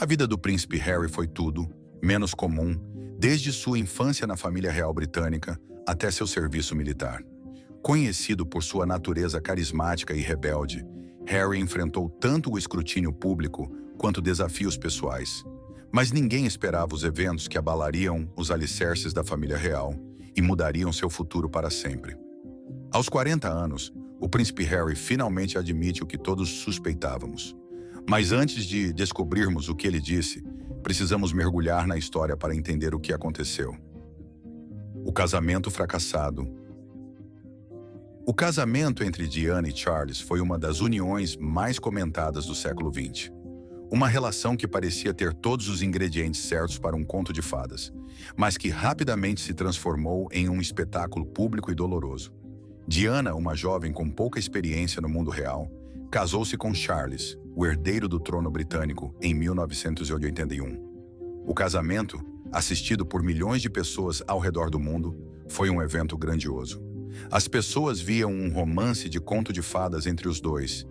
A vida do príncipe Harry foi tudo, menos comum, desde sua infância na família real britânica até seu serviço militar. Conhecido por sua natureza carismática e rebelde, Harry enfrentou tanto o escrutínio público quanto desafios pessoais. Mas ninguém esperava os eventos que abalariam os alicerces da família real e mudariam seu futuro para sempre. Aos 40 anos, o príncipe Harry finalmente admite o que todos suspeitávamos. Mas antes de descobrirmos o que ele disse, precisamos mergulhar na história para entender o que aconteceu. O casamento fracassado. O casamento entre Diana e Charles foi uma das uniões mais comentadas do século XX. Uma relação que parecia ter todos os ingredientes certos para um conto de fadas, mas que rapidamente se transformou em um espetáculo público e doloroso. Diana, uma jovem com pouca experiência no mundo real, casou-se com Charles, o herdeiro do trono britânico, em 1981. O casamento, assistido por milhões de pessoas ao redor do mundo, foi um evento grandioso. As pessoas viam um romance de conto de fadas entre os dois,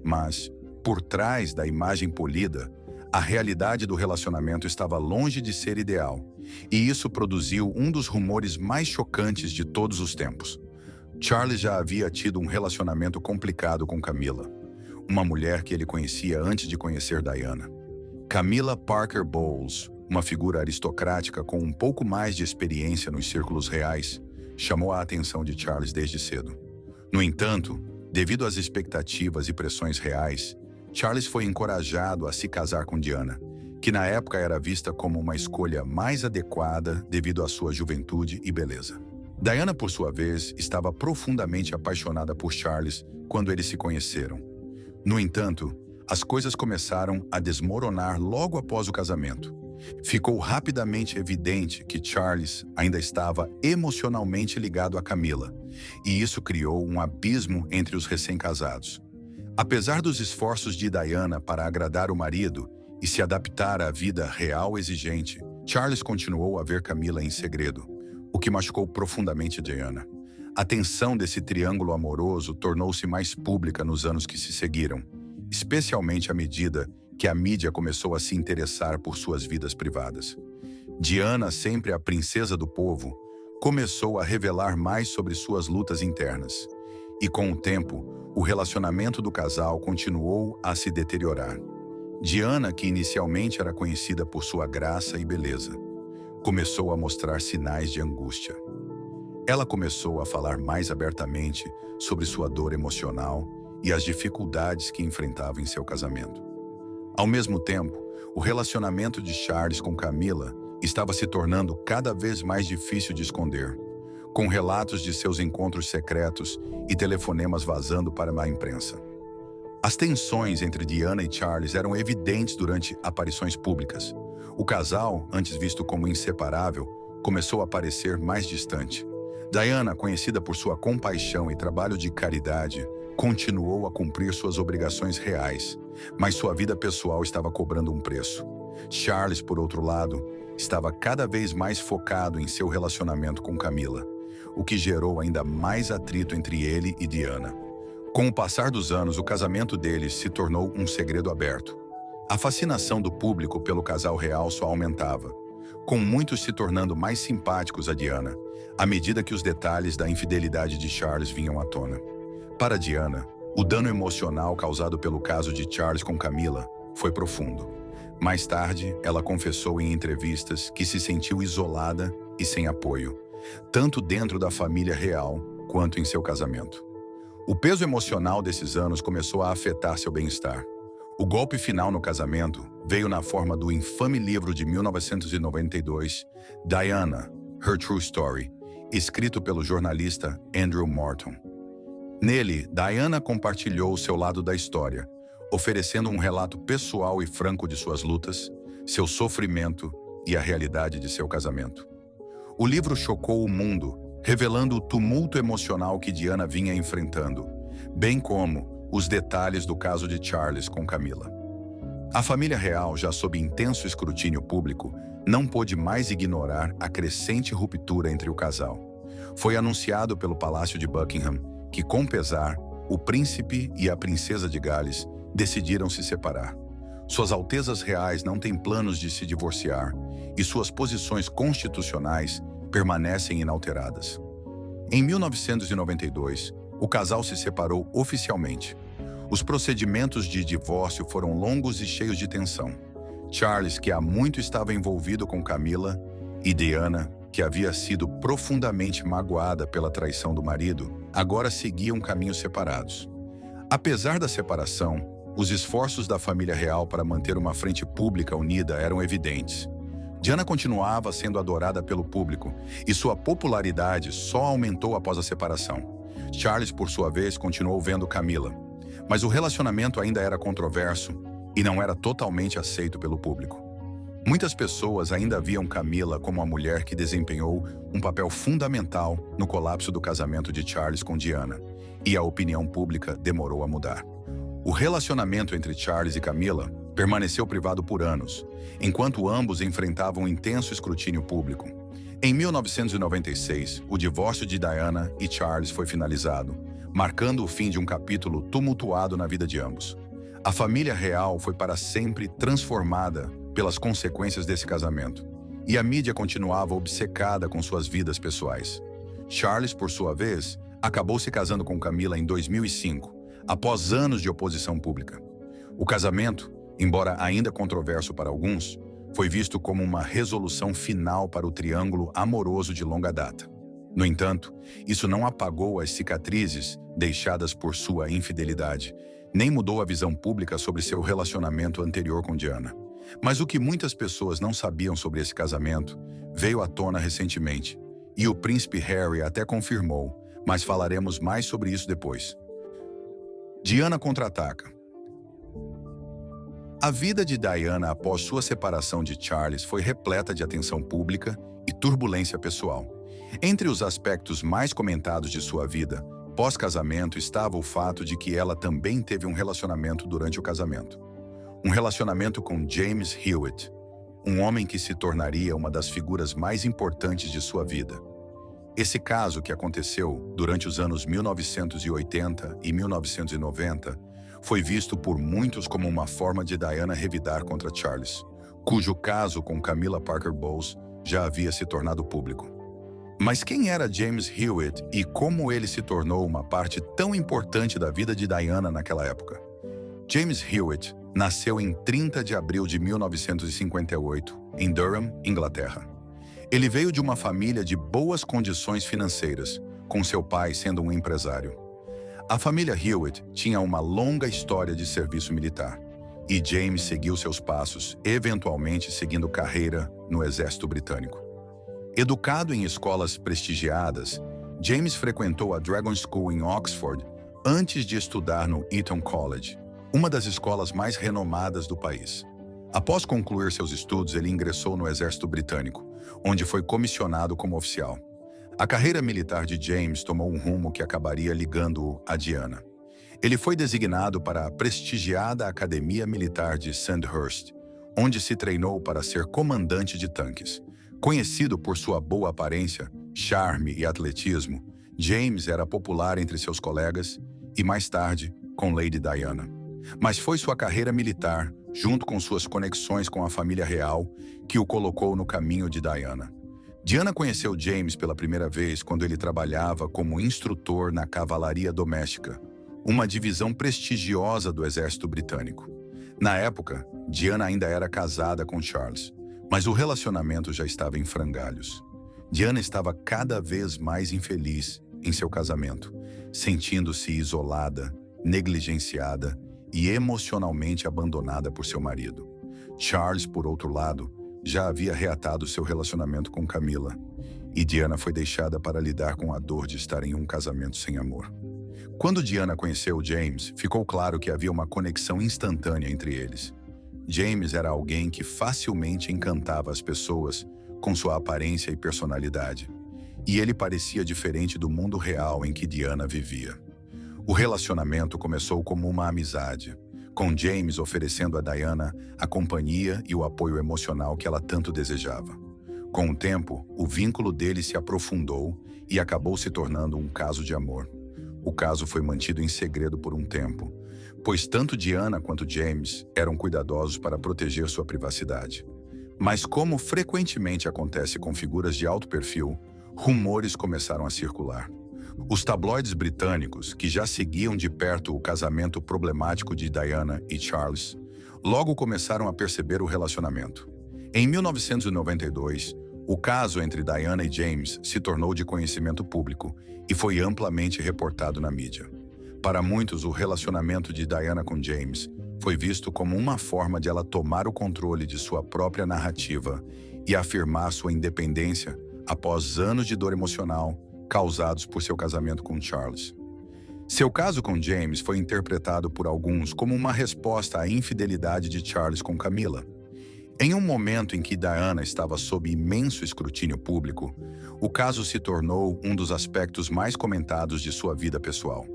mas, por trás da imagem polida, a realidade do relacionamento estava longe de ser ideal, e isso produziu um dos rumores mais chocantes de todos os tempos. Charles já havia tido um relacionamento complicado com Camilla, uma mulher que ele conhecia antes de conhecer Diana. Camilla Parker Bowles, uma figura aristocrática com um pouco mais de experiência nos círculos reais, chamou a atenção de Charles desde cedo. No entanto, devido às expectativas e pressões reais, Charles foi encorajado a se casar com Diana, que na época era vista como uma escolha mais adequada devido à sua juventude e beleza. Diana, por sua vez, estava profundamente apaixonada por Charles quando eles se conheceram. No entanto, as coisas começaram a desmoronar logo após o casamento. Ficou rapidamente evidente que Charles ainda estava emocionalmente ligado a Camilla, e isso criou um abismo entre os recém-casados. Apesar dos esforços de Diana para agradar o marido e se adaptar à vida real exigente, Charles continuou a ver Camilla em segredo, o que machucou profundamente Diana. A tensão desse triângulo amoroso tornou-se mais pública nos anos que se seguiram, especialmente à medida que a mídia começou a se interessar por suas vidas privadas. Diana, sempre a princesa do povo, começou a revelar mais sobre suas lutas internas. E com o tempo, o relacionamento do casal continuou a se deteriorar. Diana, que inicialmente era conhecida por sua graça e beleza, começou a mostrar sinais de angústia. Ela começou a falar mais abertamente sobre sua dor emocional e as dificuldades que enfrentava em seu casamento. Ao mesmo tempo, o relacionamento de Charles com Camilla estava se tornando cada vez mais difícil de esconder, com relatos de seus encontros secretos e telefonemas vazando para a imprensa. As tensões entre Diana e Charles eram evidentes durante aparições públicas. O casal, antes visto como inseparável, começou a parecer mais distante. Diana, conhecida por sua compaixão e trabalho de caridade, continuou a cumprir suas obrigações reais, mas sua vida pessoal estava cobrando um preço. Charles, por outro lado, estava cada vez mais focado em seu relacionamento com Camilla, o que gerou ainda mais atrito entre ele e Diana. Com o passar dos anos, o casamento deles se tornou um segredo aberto. A fascinação do público pelo casal real só aumentava, com muitos se tornando mais simpáticos a Diana, à medida que os detalhes da infidelidade de Charles vinham à tona. Para Diana, o dano emocional causado pelo caso de Charles com Camilla foi profundo. Mais tarde, ela confessou em entrevistas que se sentiu isolada e sem apoio, tanto dentro da família real quanto em seu casamento. O peso emocional desses anos começou a afetar seu bem-estar. O golpe final no casamento veio na forma do infame livro de 1992, Diana, Her True Story, escrito pelo jornalista Andrew Morton. Nele, Diana compartilhou o seu lado da história, oferecendo um relato pessoal e franco de suas lutas, seu sofrimento e a realidade de seu casamento. O livro chocou o mundo, revelando o tumulto emocional que Diana vinha enfrentando, bem como os detalhes do caso de Charles com Camilla. A família real, já sob intenso escrutínio público, não pôde mais ignorar a crescente ruptura entre o casal. Foi anunciado pelo Palácio de Buckingham que, com pesar, o príncipe e a princesa de Gales decidiram se separar. Suas altezas reais não têm planos de se divorciar e suas posições constitucionais permanecem inalteradas. Em 1992, o casal se separou oficialmente. Os procedimentos de divórcio foram longos e cheios de tensão. Charles, que há muito estava envolvido com Camila, e Diana, que havia sido profundamente magoada pela traição do marido, agora seguiam caminhos separados. Apesar da separação, os esforços da família real para manter uma frente pública unida eram evidentes. Diana continuava sendo adorada pelo público e sua popularidade só aumentou após a separação. Charles, por sua vez, continuou vendo Camila, mas o relacionamento ainda era controverso e não era totalmente aceito pelo público. Muitas pessoas ainda viam Camila como a mulher que desempenhou um papel fundamental no colapso do casamento de Charles com Diana, e a opinião pública demorou a mudar. O relacionamento entre Charles e Camila permaneceu privado por anos, enquanto ambos enfrentavam intenso escrutínio público. Em 1996, o divórcio de Diana e Charles foi finalizado, marcando o fim de um capítulo tumultuado na vida de ambos. A família real foi para sempre transformada pelas consequências desse casamento, e a mídia continuava obcecada com suas vidas pessoais. Charles, por sua vez, acabou se casando com Camila em 2005, após anos de oposição pública. O casamento, embora ainda controverso para alguns, foi visto como uma resolução final para o triângulo amoroso de longa data. No entanto, isso não apagou as cicatrizes deixadas por sua infidelidade, nem mudou a visão pública sobre seu relacionamento anterior com Diana. Mas o que muitas pessoas não sabiam sobre esse casamento veio à tona recentemente, e o príncipe Harry até confirmou, mas falaremos mais sobre isso depois. Diana contra-ataca. A vida de Diana após sua separação de Charles foi repleta de atenção pública e turbulência pessoal. Entre os aspectos mais comentados de sua vida, pós-casamento, estava o fato de que ela também teve um relacionamento durante o casamento. Um relacionamento com James Hewitt, um homem que se tornaria uma das figuras mais importantes de sua vida. Esse caso, que aconteceu durante os anos 1980 e 1990, foi visto por muitos como uma forma de Diana revidar contra Charles, cujo caso com Camilla Parker Bowles já havia se tornado público. Mas quem era James Hewitt e como ele se tornou uma parte tão importante da vida de Diana naquela época? James Hewitt nasceu em 30 de abril de 1958, em Durham, Inglaterra. Ele veio de uma família de boas condições financeiras, com seu pai sendo um empresário. A família Hewitt tinha uma longa história de serviço militar, e James seguiu seus passos, eventualmente seguindo carreira no Exército Britânico. Educado em escolas prestigiadas, James frequentou a Dragon School em Oxford antes de estudar no Eton College, uma das escolas mais renomadas do país. Após concluir seus estudos, ele ingressou no Exército Britânico, onde foi comissionado como oficial. A carreira militar de James tomou um rumo que acabaria ligando-o a Diana. Ele foi designado para a prestigiada Academia Militar de Sandhurst, onde se treinou para ser comandante de tanques. Conhecido por sua boa aparência, charme e atletismo, James era popular entre seus colegas e, mais tarde, com Lady Diana. Mas foi sua carreira militar, junto com suas conexões com a família real, que o colocou no caminho de Diana. Diana conheceu James pela primeira vez quando ele trabalhava como instrutor na Cavalaria Doméstica, uma divisão prestigiosa do Exército Britânico. Na época, Diana ainda era casada com Charles, mas o relacionamento já estava em frangalhos. Diana estava cada vez mais infeliz em seu casamento, sentindo-se isolada, negligenciada e emocionalmente abandonada por seu marido. Charles, por outro lado, já havia reatado seu relacionamento com Camila, e Diana foi deixada para lidar com a dor de estar em um casamento sem amor. Quando Diana conheceu James, ficou claro que havia uma conexão instantânea entre eles. James era alguém que facilmente encantava as pessoas com sua aparência e personalidade, e ele parecia diferente do mundo real em que Diana vivia. O relacionamento começou como uma amizade, com James oferecendo a Diana a companhia e o apoio emocional que ela tanto desejava. Com o tempo, o vínculo deles se aprofundou e acabou se tornando um caso de amor. O caso foi mantido em segredo por um tempo, pois tanto Diana quanto James eram cuidadosos para proteger sua privacidade. Mas como frequentemente acontece com figuras de alto perfil, rumores começaram a circular. Os tabloides britânicos, que já seguiam de perto o casamento problemático de Diana e Charles, logo começaram a perceber o relacionamento. Em 1992, o caso entre Diana e James se tornou de conhecimento público e foi amplamente reportado na mídia. Para muitos, o relacionamento de Diana com James foi visto como uma forma de ela tomar o controle de sua própria narrativa e afirmar sua independência após anos de dor emocional causados por seu casamento com Charles. Seu caso com James foi interpretado por alguns como uma resposta à infidelidade de Charles com Camilla. Em um momento em que Diana estava sob imenso escrutínio público, o caso se tornou um dos aspectos mais comentados de sua vida pessoal.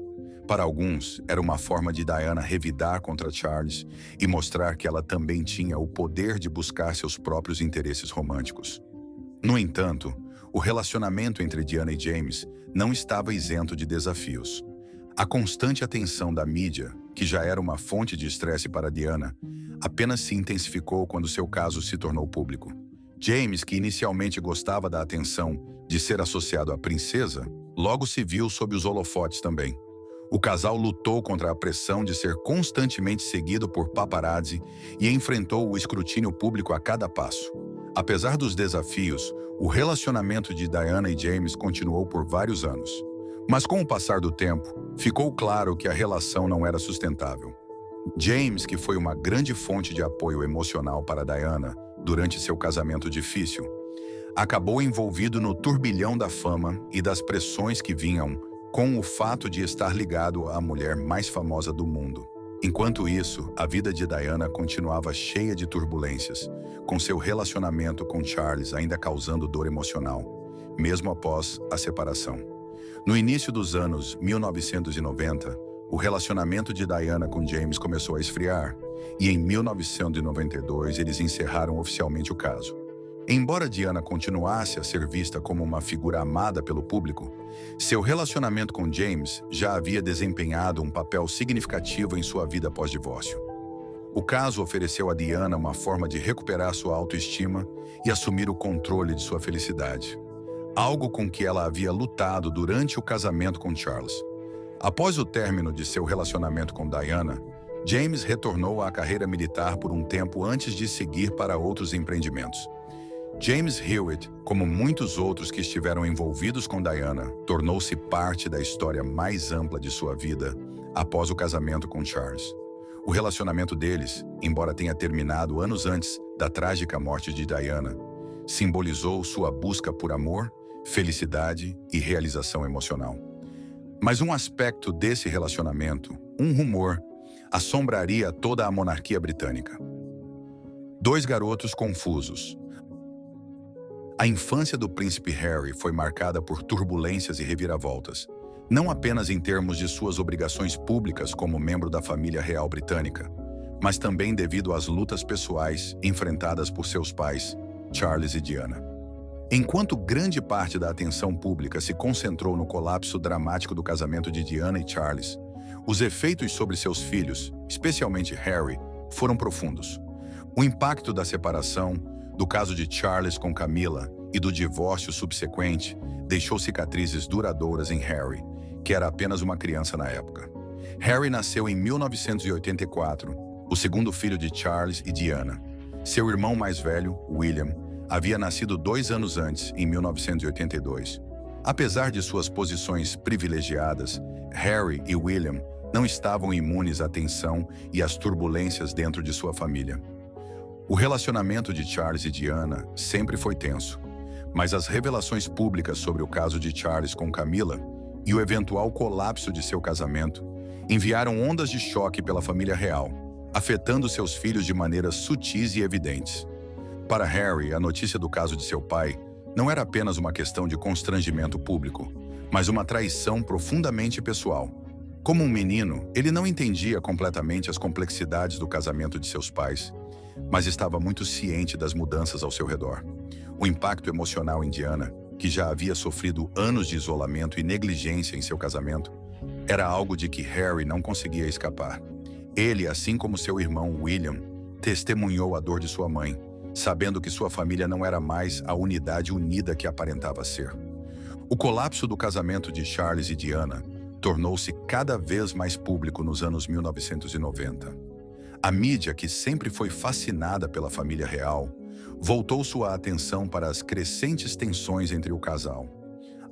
Para alguns, era uma forma de Diana revidar contra Charles e mostrar que ela também tinha o poder de buscar seus próprios interesses românticos. No entanto, o relacionamento entre Diana e James não estava isento de desafios. A constante atenção da mídia, que já era uma fonte de estresse para Diana, apenas se intensificou quando seu caso se tornou público. James, que inicialmente gostava da atenção de ser associado à princesa, logo se viu sob os holofotes também. O casal lutou contra a pressão de ser constantemente seguido por paparazzi e enfrentou o escrutínio público a cada passo. Apesar dos desafios, o relacionamento de Diana e James continuou por vários anos. Mas com o passar do tempo, ficou claro que a relação não era sustentável. James, que foi uma grande fonte de apoio emocional para Diana durante seu casamento difícil, acabou envolvido no turbilhão da fama e das pressões que vinham com o fato de estar ligado à mulher mais famosa do mundo. Enquanto isso, a vida de Diana continuava cheia de turbulências, com seu relacionamento com Charles ainda causando dor emocional, mesmo após a separação. No início dos anos 1990, o relacionamento de Diana com James começou a esfriar, e em 1992 eles encerraram oficialmente o caso. Embora Diana continuasse a ser vista como uma figura amada pelo público, seu relacionamento com James já havia desempenhado um papel significativo em sua vida pós-divórcio. O caso ofereceu a Diana uma forma de recuperar sua autoestima e assumir o controle de sua felicidade, algo com que ela havia lutado durante o casamento com Charles. Após o término de seu relacionamento com Diana, James retornou à carreira militar por um tempo antes de seguir para outros empreendimentos. James Hewitt, como muitos outros que estiveram envolvidos com Diana, tornou-se parte da história mais ampla de sua vida após o casamento com Charles. O relacionamento deles, embora tenha terminado anos antes da trágica morte de Diana, simbolizou sua busca por amor, felicidade e realização emocional. Mas um aspecto desse relacionamento, um rumor, assombraria toda a monarquia britânica. Dois garotos confusos. A infância do príncipe Harry foi marcada por turbulências e reviravoltas, não apenas em termos de suas obrigações públicas como membro da família real britânica, mas também devido às lutas pessoais enfrentadas por seus pais, Charles e Diana. Enquanto grande parte da atenção pública se concentrou no colapso dramático do casamento de Diana e Charles, os efeitos sobre seus filhos, especialmente Harry, foram profundos. O impacto da separação, do caso de Charles com Camilla e do divórcio subsequente, deixou cicatrizes duradouras em Harry, que era apenas uma criança na época. Harry nasceu em 1984, o segundo filho de Charles e Diana. Seu irmão mais velho, William, havia nascido 2 anos antes, em 1982. Apesar de suas posições privilegiadas, Harry e William não estavam imunes à tensão e às turbulências dentro de sua família. O relacionamento de Charles e Diana sempre foi tenso, mas as revelações públicas sobre o caso de Charles com Camilla e o eventual colapso de seu casamento enviaram ondas de choque pela família real, afetando seus filhos de maneiras sutis e evidentes. Para Harry, a notícia do caso de seu pai não era apenas uma questão de constrangimento público, mas uma traição profundamente pessoal. Como um menino, ele não entendia completamente as complexidades do casamento de seus pais, mas estava muito ciente das mudanças ao seu redor. O impacto emocional em Diana, que já havia sofrido anos de isolamento e negligência em seu casamento, era algo de que Harry não conseguia escapar. Ele, assim como seu irmão William, testemunhou a dor de sua mãe, sabendo que sua família não era mais a unidade unida que aparentava ser. O colapso do casamento de Charles e Diana tornou-se cada vez mais público nos anos 1990. A mídia, que sempre foi fascinada pela família real, voltou sua atenção para as crescentes tensões entre o casal.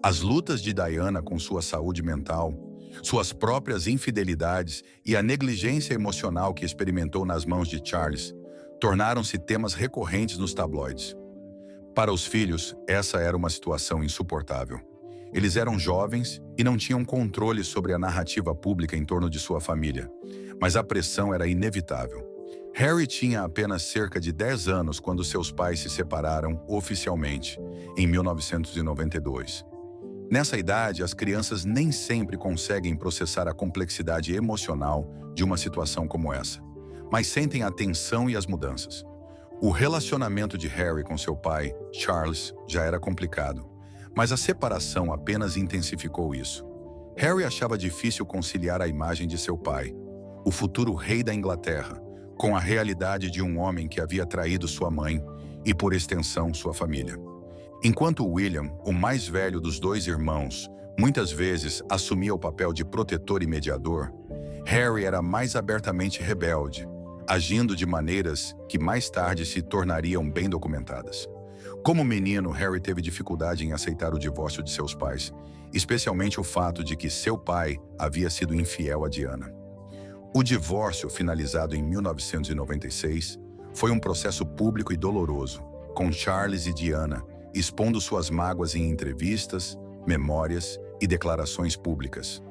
As lutas de Diana com sua saúde mental, suas próprias infidelidades e a negligência emocional que experimentou nas mãos de Charles tornaram-se temas recorrentes nos tabloides. Para os filhos, essa era uma situação insuportável. Eles eram jovens e não tinham controle sobre a narrativa pública em torno de sua família, mas a pressão era inevitável. Harry tinha apenas cerca de 10 anos quando seus pais se separaram oficialmente, em 1992. Nessa idade, as crianças nem sempre conseguem processar a complexidade emocional de uma situação como essa, mas sentem a tensão e as mudanças. O relacionamento de Harry com seu pai, Charles, já era complicado, mas a separação apenas intensificou isso. Harry achava difícil conciliar a imagem de seu pai, o futuro rei da Inglaterra, com a realidade de um homem que havia traído sua mãe e, por extensão, sua família. Enquanto William, o mais velho dos dois irmãos, muitas vezes assumia o papel de protetor e mediador, Harry era mais abertamente rebelde, agindo de maneiras que mais tarde se tornariam bem documentadas. Como menino, Harry teve dificuldade em aceitar o divórcio de seus pais, especialmente o fato de que seu pai havia sido infiel a Diana. O divórcio, finalizado em 1996, foi um processo público e doloroso, com Charles e Diana expondo suas mágoas em entrevistas, memórias e declarações públicas.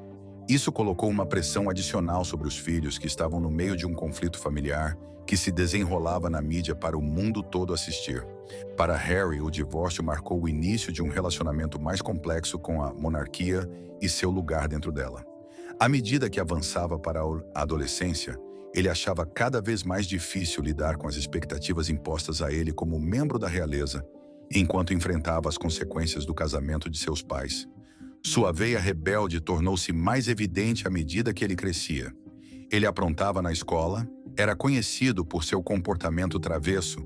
Isso colocou uma pressão adicional sobre os filhos que estavam no meio de um conflito familiar que se desenrolava na mídia para o mundo todo assistir. Para Harry, o divórcio marcou o início de um relacionamento mais complexo com a monarquia e seu lugar dentro dela. À medida que avançava para a adolescência, ele achava cada vez mais difícil lidar com as expectativas impostas a ele como membro da realeza, enquanto enfrentava as consequências do casamento de seus pais. Sua veia rebelde tornou-se mais evidente à medida que ele crescia. Ele aprontava na escola, era conhecido por seu comportamento travesso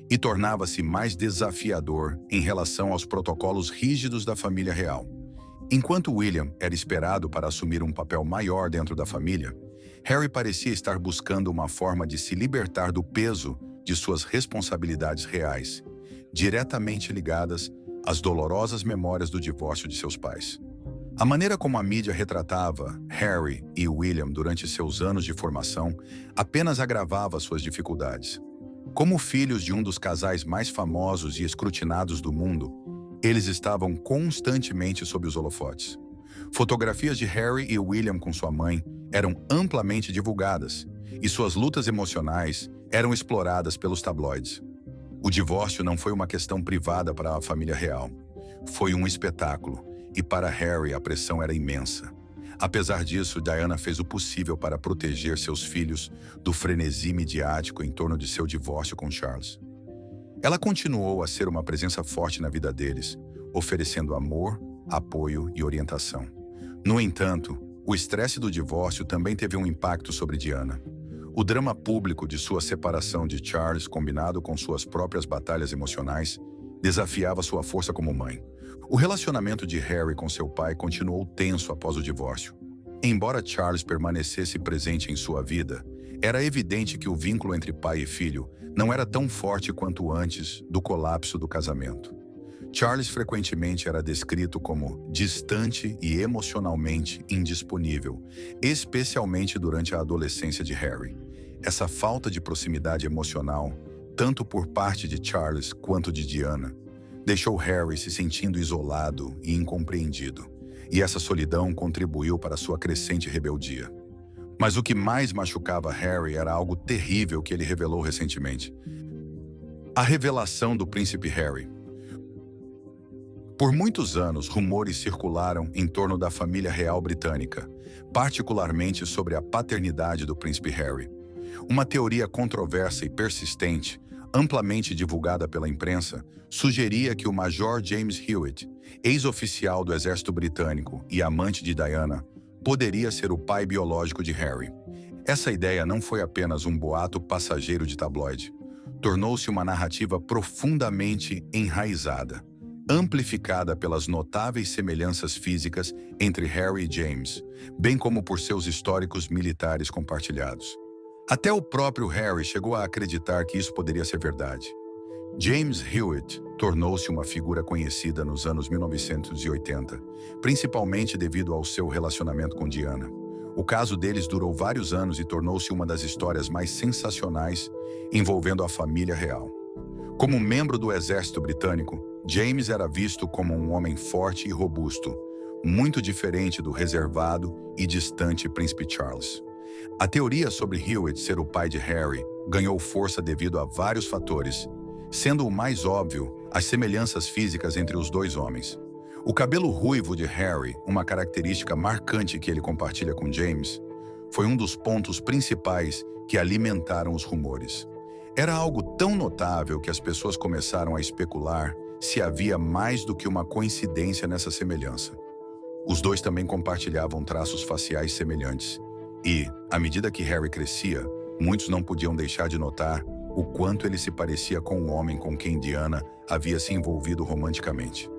e tornava-se mais desafiador em relação aos protocolos rígidos da família real. Enquanto William era esperado para assumir um papel maior dentro da família, Harry parecia estar buscando uma forma de se libertar do peso de suas responsabilidades reais, diretamente ligadas às dolorosas memórias do divórcio de seus pais. A maneira como a mídia retratava Harry e William durante seus anos de formação apenas agravava suas dificuldades. Como filhos de um dos casais mais famosos e escrutinados do mundo, eles estavam constantemente sob os holofotes. Fotografias de Harry e William com sua mãe eram amplamente divulgadas, e suas lutas emocionais eram exploradas pelos tabloides. O divórcio não foi uma questão privada para a família real. Foi um espetáculo, e para Harry a pressão era imensa. Apesar disso, Diana fez o possível para proteger seus filhos do frenesi midiático em torno de seu divórcio com Charles. Ela continuou a ser uma presença forte na vida deles, oferecendo amor, apoio e orientação. No entanto, o estresse do divórcio também teve um impacto sobre Diana. O drama público de sua separação de Charles, combinado com suas próprias batalhas emocionais, desafiava sua força como mãe. O relacionamento de Harry com seu pai continuou tenso após o divórcio. Embora Charles permanecesse presente em sua vida, era evidente que o vínculo entre pai e filho não era tão forte quanto antes do colapso do casamento. Charles frequentemente era descrito como distante e emocionalmente indisponível, especialmente durante a adolescência de Harry. Essa falta de proximidade emocional, tanto por parte de Charles quanto de Diana, deixou Harry se sentindo isolado e incompreendido, e essa solidão contribuiu para sua crescente rebeldia. Mas o que mais machucava Harry era algo terrível que ele revelou recentemente. A revelação do príncipe Harry. Por muitos anos, rumores circularam em torno da família real britânica, particularmente sobre a paternidade do príncipe Harry. Uma teoria controversa e persistente, amplamente divulgada pela imprensa, sugeria que o Major James Hewitt, ex-oficial do exército britânico e amante de Diana, poderia ser o pai biológico de Harry. Essa ideia não foi apenas um boato passageiro de tabloide. Tornou-se uma narrativa profundamente enraizada, amplificada pelas notáveis semelhanças físicas entre Harry e James, bem como por seus históricos militares compartilhados. Até o próprio Harry chegou a acreditar que isso poderia ser verdade. James Hewitt tornou-se uma figura conhecida nos anos 1980, principalmente devido ao seu relacionamento com Diana. O caso deles durou vários anos e tornou-se uma das histórias mais sensacionais envolvendo a família real. Como membro do exército britânico, James era visto como um homem forte e robusto, muito diferente do reservado e distante príncipe Charles. A teoria sobre Hewitt ser o pai de Harry ganhou força devido a vários fatores, sendo o mais óbvio as semelhanças físicas entre os dois homens. O cabelo ruivo de Harry, uma característica marcante que ele compartilha com James, foi um dos pontos principais que alimentaram os rumores. Era algo tão notável que as pessoas começaram a especular se havia mais do que uma coincidência nessa semelhança. Os dois também compartilhavam traços faciais semelhantes, e, à medida que Harry crescia, muitos não podiam deixar de notar o quanto ele se parecia com o homem com quem Diana havia se envolvido romanticamente.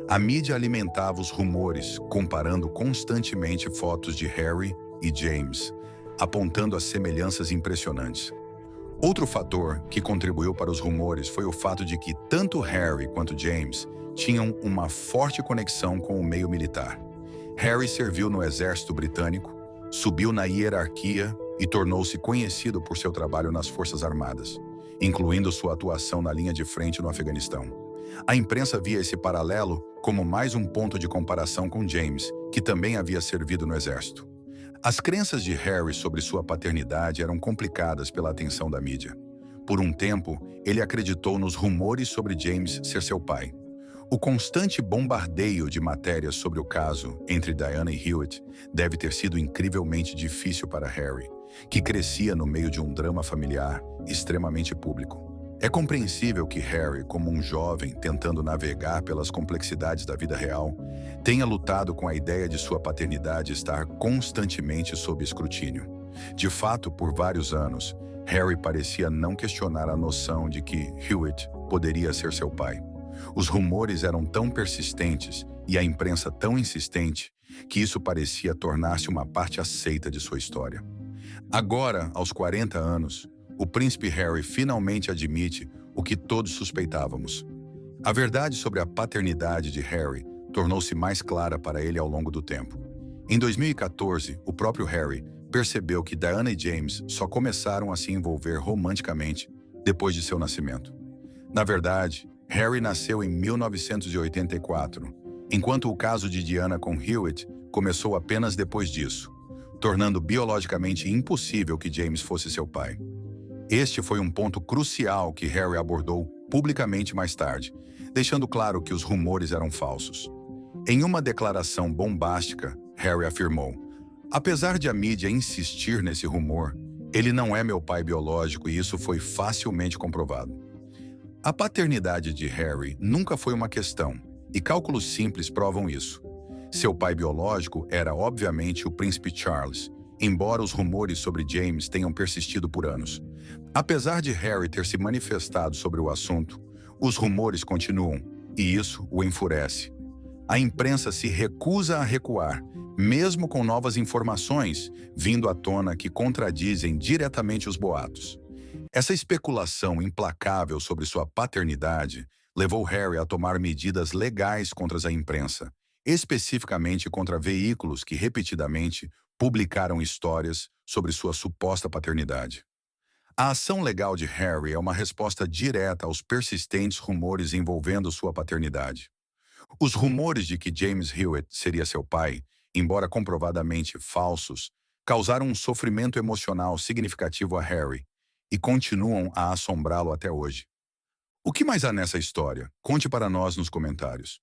A mídia alimentava os rumores, comparando constantemente fotos de Harry e James, apontando as semelhanças impressionantes. Outro fator que contribuiu para os rumores foi o fato de que tanto Harry quanto James tinham uma forte conexão com o meio militar. Harry serviu no exército britânico, subiu na hierarquia e tornou-se conhecido por seu trabalho nas Forças Armadas, incluindo sua atuação na linha de frente no Afeganistão. A imprensa via esse paralelo como mais um ponto de comparação com James, que também havia servido no exército. As crenças de Harry sobre sua paternidade eram complicadas pela atenção da mídia. Por um tempo, ele acreditou nos rumores sobre James ser seu pai. O constante bombardeio de matérias sobre o caso entre Diana e Hewitt deve ter sido incrivelmente difícil para Harry, que crescia no meio de um drama familiar extremamente público. É compreensível que Harry, como um jovem tentando navegar pelas complexidades da vida real, tenha lutado com a ideia de sua paternidade estar constantemente sob escrutínio. De fato, por vários anos, Harry parecia não questionar a noção de que Hewitt poderia ser seu pai. Os rumores eram tão persistentes e a imprensa tão insistente que isso parecia tornar-se uma parte aceita de sua história. Agora, aos 40 anos, o príncipe Harry finalmente admite o que todos suspeitávamos. A verdade sobre a paternidade de Harry tornou-se mais clara para ele ao longo do tempo. Em 2014, o próprio Harry percebeu que Diana e James só começaram a se envolver romanticamente depois de seu nascimento. Na verdade, Harry nasceu em 1984, enquanto o caso de Diana com Hewitt começou apenas depois disso, tornando biologicamente impossível que James fosse seu pai. Este foi um ponto crucial que Harry abordou publicamente mais tarde, deixando claro que os rumores eram falsos. Em uma declaração bombástica, Harry afirmou: "Apesar de a mídia insistir nesse rumor, ele não é meu pai biológico e isso foi facilmente comprovado." A paternidade de Harry nunca foi uma questão, e cálculos simples provam isso. Seu pai biológico era, obviamente, o príncipe Charles, embora os rumores sobre James tenham persistido por anos. Apesar de Harry ter se manifestado sobre o assunto, os rumores continuam, e isso o enfurece. A imprensa se recusa a recuar, mesmo com novas informações vindo à tona que contradizem diretamente os boatos. Essa especulação implacável sobre sua paternidade levou Harry a tomar medidas legais contra a imprensa, especificamente contra veículos que repetidamente publicaram histórias sobre sua suposta paternidade. A ação legal de Harry é uma resposta direta aos persistentes rumores envolvendo sua paternidade. Os rumores de que James Hewitt seria seu pai, embora comprovadamente falsos, causaram um sofrimento emocional significativo a Harry e continuam a assombrá-lo até hoje. O que mais há nessa história? Conte para nós nos comentários.